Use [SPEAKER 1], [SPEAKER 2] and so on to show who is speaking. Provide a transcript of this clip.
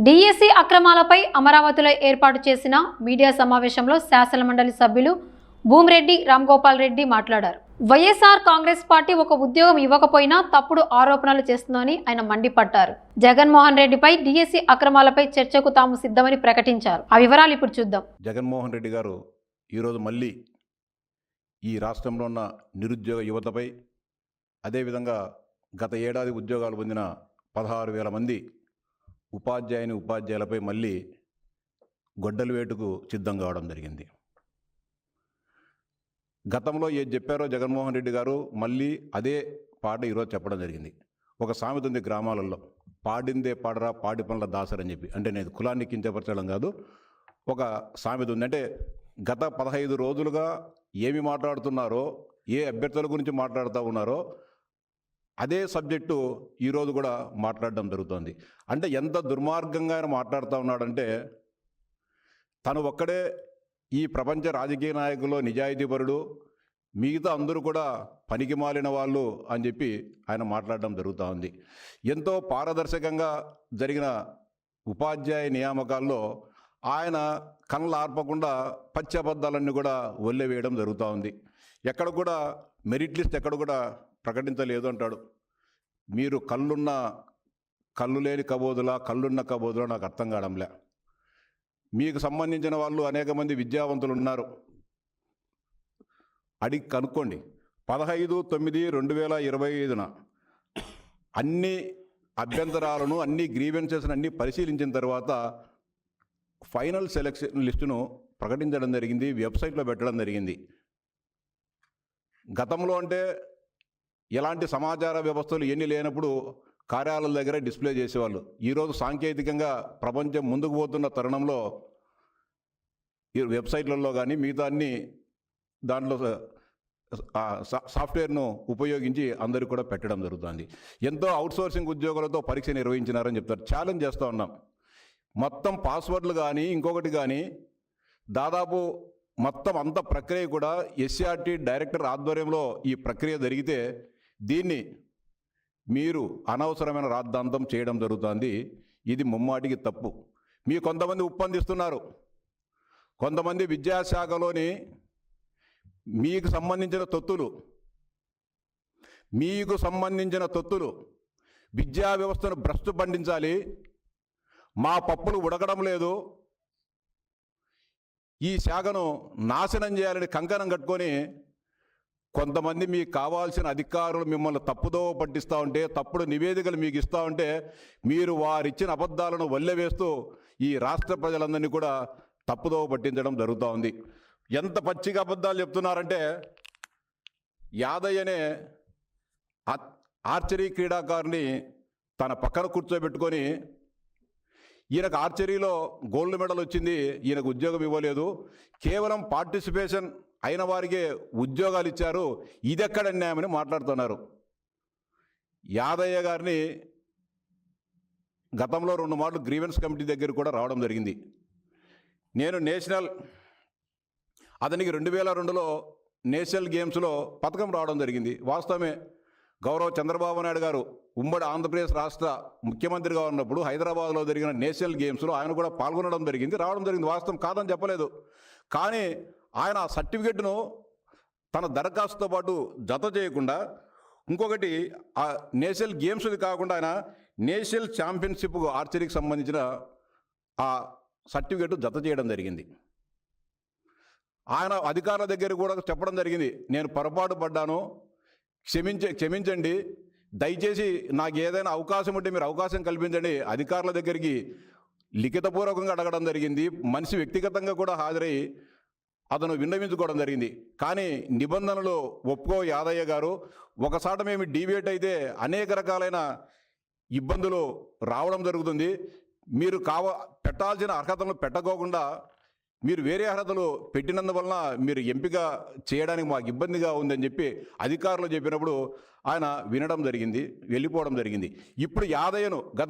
[SPEAKER 1] DSC అక్రమాలపై అమరావతిలో ఏర్పాటు చేసిన మీడియా సమావేశంలో శాసనమండలి సభ్యులు భూమిరెడ్డి రామ్గోపాల్ రెడ్డి మాట్లాడారు. వైఎస్ఆర్ కాంగ్రెస్ పార్టీ ఒక ఉద్యోగం ఇవ్వకపోయినా తప్పుడు ఆరోపణలు చేస్తుందని ఆయన మండిపడ్డారు. జగన్మోహన్ రెడ్డిపై డిఎస్సి అక్రమాలపై చర్చకు తాము సిద్ధమని ప్రకటించారు. ఆ వివరాలు ఇప్పుడు చూద్దాం.
[SPEAKER 2] జగన్మోహన్ రెడ్డి గారు ఈరోజు మళ్ళీ ఈ రాష్ట్రంలో ఉన్న నిరుద్యోగ యువతపై, అదేవిధంగా గత ఏడాది ఉద్యోగాలు పొందిన 16,000 మంది ఉపాధ్యాయులపై మళ్ళీ గొడ్డలి వేటుకు సిద్ధం కావడం జరిగింది. గతంలో ఏది చెప్పారో జగన్మోహన్ రెడ్డి గారు మళ్ళీ అదే పాట ఈరోజు చెప్పడం జరిగింది. ఒక సామెత ఉంది గ్రామాలలో, పాడిందే పాడరా పాడి పనుల దాసరని చెప్పి. అంటే నేను కులాన్ని కించపరచడం కాదు, ఒక సామెత ఉంది. అంటే గత 15 రోజులుగా ఏమి మాట్లాడుతున్నారో, ఏ అభ్యర్థుల గురించి మాట్లాడుతూ ఉన్నారో అదే సబ్జెక్టు ఈరోజు కూడా మాట్లాడడం జరుగుతుంది. అంటే ఎంత దుర్మార్గంగా ఆయన మాట్లాడుతూ ఉన్నాడంటే, తను ఒక్కడే ఈ ప్రపంచ రాజకీయ నాయకుల్లో నిజాయితీపరుడు, మిగతా అందరూ కూడా పనికి మాలిన వాళ్ళు అని చెప్పి ఆయన మాట్లాడడం జరుగుతూ ఉంది. ఎంతో పారదర్శకంగా జరిగిన ఉపాధ్యాయ నియామకాల్లో ఆయన కళ్ళ ఆర్పకుండా పచ్చి అబద్ధాలన్నీ కూడా ఒల్లెవేయడం జరుగుతూ ఉంది. ఎక్కడ కూడా మెరిట్ లిస్ట్ ఎక్కడ కూడా ప్రకటించలేదు అంటాడు. మీరు కళ్ళు లేని కబోదులా, కళ్ళున్న కబోదులా నాకు అర్థం కావడంలే. మీకు సంబంధించిన వాళ్ళు అనేక మంది విద్యావంతులు ఉన్నారు, అడిగి కనుక్కోండి. 15/9/2025 అన్ని అభ్యంతరాలను, అన్ని గ్రీవెన్సెస్ను అన్ని పరిశీలించిన తర్వాత ఫైనల్ సెలక్షన్ లిస్టును ప్రకటించడం జరిగింది, వెబ్సైట్లో పెట్టడం జరిగింది. గతంలో అంటే ఎలాంటి సమాచార వ్యవస్థలు ఎన్ని లేనప్పుడు కార్యాలయాల దగ్గర డిస్ప్లే చేసేవాళ్ళు. ఈరోజు సాంకేతికంగా ప్రపంచం ముందుకు పోతున్న తరుణంలో ఈ వెబ్సైట్లలో కానీ మిగతా అన్ని దాంట్లో సాఫ్ట్వేర్ను ఉపయోగించి అందరికీ కూడా పెట్టడం జరుగుతుంది. ఎంతో అవుట్సోర్సింగ్ ఉద్యోగులతో పరీక్ష నిర్వహించినారని చెప్తారు. ఛాలెంజ్ చేస్తూ ఉన్నాం. మొత్తం పాస్వర్డ్లు కానీ ఇంకొకటి కానీ దాదాపు మొత్తం అంత ప్రక్రియ కూడా ఎస్సీఆర్టీ డైరెక్టర్ ఆధ్వర్యంలో ఈ ప్రక్రియ జరిగితే దీన్ని మీరు అనవసరమైన రాద్ధాంతం చేయడం జరుగుతుంది. ఇది ముమ్మాటికి తప్పు. మీ కొంతమంది ఉప్పందిస్తున్నారు, కొంతమంది విద్యాశాఖలోని మీకు సంబంధించిన తొత్తులు విద్యా వ్యవస్థను భ్రష్టు పండించాలి, మా పప్పులు ఉడకడం లేదు, ఈ శాఖను నాశనం చేయాలని కంకణం కట్టుకొని కొంతమంది మీకు కావాల్సిన అధికారులు మిమ్మల్ని తప్పుదోవ పట్టిస్తూ ఉంటే, తప్పుడు నివేదికలు మీకు ఇస్తూ ఉంటే మీరు వారిచ్చిన అబద్ధాలను వల్లెవేస్తూ ఈ రాష్ట్ర ప్రజలందరినీ కూడా తప్పుదోవ పట్టించడం జరుగుతూ ఉంది. ఎంత పచ్చిగా అబద్ధాలు చెప్తున్నారంటే, యాదయ్యనే ఆర్చరీ క్రీడాకారుని తన పక్కన కూర్చోబెట్టుకొని ఈయనకు ఆర్చరీలో గోల్డ్ మెడల్ వచ్చింది, ఈయనకు ఉద్యోగం ఇవ్వలేదు, కేవలం పార్టిసిపేషన్ అయిన వారికే ఉద్యోగాలు ఇచ్చారు, ఇదెక్కడ అన్యాయమని మాట్లాడుతున్నారు. యాదయ్య గారిని గతంలో 2 మార్లు గ్రీవెన్స్ కమిటీ దగ్గర కూడా రావడం జరిగింది. నేను అతనికి 2002లో నేషనల్ గేమ్స్లో పథకం రావడం జరిగింది. వాస్తవమే. గౌరవ చంద్రబాబు నాయుడు గారు ఉమ్మడి ఆంధ్రప్రదేశ్ రాష్ట్ర ముఖ్యమంత్రిగా ఉన్నప్పుడు హైదరాబాద్లో జరిగిన నేషనల్ గేమ్స్లో ఆయన కూడా పాల్గొనడం జరిగింది, రావడం జరిగింది. వాస్తవం కాదని చెప్పలేదు. కానీ ఆయన ఆ సర్టిఫికెట్ను తన దరఖాస్తుతో పాటు జత చేయకుండా, ఇంకొకటి ఆ నేషనల్ గేమ్స్ది కాకుండా ఆయన నేషనల్ ఛాంపియన్షిప్ ఆర్చరీకి సంబంధించిన ఆ సర్టిఫికెట్ జత చేయడం జరిగింది. ఆయన అధికారుల దగ్గర కూడా చెప్పడం జరిగింది, నేను పొరపాటు పడ్డాను, క్షమించండి, దయచేసి నాకు ఏదైనా అవకాశం ఉంటే మీరు అవకాశం కల్పించండి. అధికారుల దగ్గరికి లిఖితపూర్వకంగా అడగడం జరిగింది. మనిషి వ్యక్తిగతంగా కూడా హాజరై అతను విన్నవించుకోవడం జరిగింది. కానీ నిబంధనలు ఒప్పుకో యాదయ్య గారు, ఒకసాట మేము డీవియేట్ అయితే అనేక రకాలైన ఇబ్బందులు రావడం జరుగుతుంది. మీరు పెట్టాల్సిన అర్హతలను పెట్టకోకుండా మీరు వేరే అర్హతలు పెట్టినందువలన మీరు ఎంపిక చేయడానికి మాకు ఇబ్బందిగా ఉందని చెప్పి అధికారులు చెప్పినప్పుడు ఆయన వినడం జరిగింది, వెళ్ళిపోవడం జరిగింది. ఇప్పుడు యాదయ్యను గత